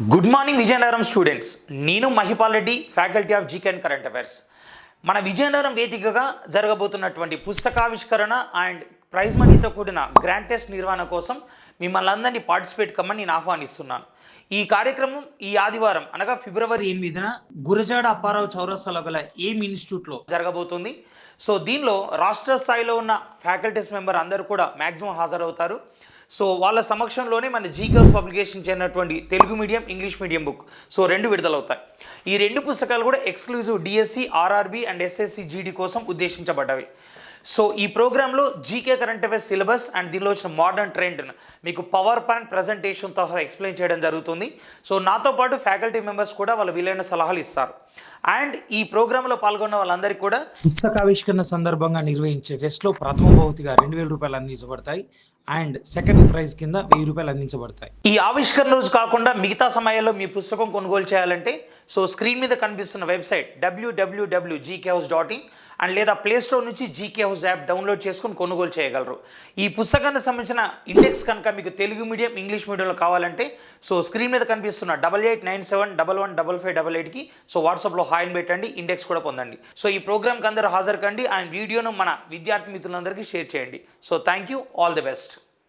Good morning Vizianagaram students. నేను Mahipal Reddy, faculty of GK and current affairs. మన విజయనగరం వేదికగా జరగబోతున్నటువంటి పుస్తకావిష్కరణ అండ్ ప్రైజ్ మనీతో కూడిన గ్రాండ్ టెస్ట్ నిర్వహణ కోసం మిమ్మల్ని అందరినీ పార్టిసిపేట్ కమ్మని నేను ఆహ్వానిస్తున్నాను. ఈ కార్యక్రమం ఈ ఆదివారం అనగా ఫిబ్రవరి 8న గురజాడ అప్పారావు చౌరస్తాలో గల ఎయిమ్ ఇన్స్టిట్యూట్లో జరగబోతుంది. సో దీనిలో రాష్ట్ర స్థాయిలో ఉన్న ఫ్యాకల్టీస్ మెంబర్ అందరూ కూడా మ్యాక్సిమం హాజరవుతారు. సో వాళ్ళ సమక్షంలోనే మన జీకే పబ్లికేషన్ చేసినటువంటి Telugu medium, English medium book రెండు విడుదలవుతాయి. ఈ రెండు పుస్తకాలు కూడా exclusive DSC, RRB and SSC GD కోసం ఉద్దేశించబడ్డవి. సో ఈ ప్రోగ్రాంలో GK current affairs syllabus and దీనిలో వచ్చిన మోడర్న్ ట్రెండ్ మీకు పవర్ పాయింట్ ప్రజెంటేషన్తో ఎక్స్ప్లెయిన్ చేయడం జరుగుతుంది. సో నాతో పాటు ఫ్యాకల్టీ మెంబర్స్ కూడా వాళ్ళ వీలైన సలహాలు ఇస్తారు. అండ్ ఈ ప్రోగ్రాంలో పాల్గొన్న వాళ్ళందరికీ కూడా పుస్తకావిష్కరణ సందర్భంగా నిర్వహించే టెస్ట్లో ప్రథమ బహుమతిగా 2000 రూపాయలు అందించబడతాయి అండ్ సెకండ్ ప్రైజ్ కింద 1000 రూపాయలు అందించబడతాయి. ఈ ఆవిష్కరణ రోజు కాకుండా మిగతా సమయాల్లో మీ పుస్తకం కొనుగోలు చేయాలంటే స్క్రీన్ మీద కనిపిస్తున్న వెబ్సైట్ www.gkhouse.in అండ్ లేదా ప్లేస్టోర్ నుంచి జీకే హౌస్ యాప్ డౌన్లోడ్ చేసుకుని కొనుగోలు చేయగలరు. ఈ పుస్తకానికి సంబంధించిన ఇండెక్స్ కనుక మీకు తెలుగు మీడియం, ఇంగ్లీష్ మీడియంలో కావాలంటే స్క్రీన్ మీద కనిపిస్తున్న 8897115588కి వాట్సాప్లో హాయిని పెట్టండి, ఇండెక్స్ కూడా పొందండి. ఈ ప్రోగ్రామ్కి అందరూ హాజరు కండి అండ్ వీడియోను మన విద్యార్థి మిత్రులందరికీ షేర్ చేయండి. Thank you, all the best.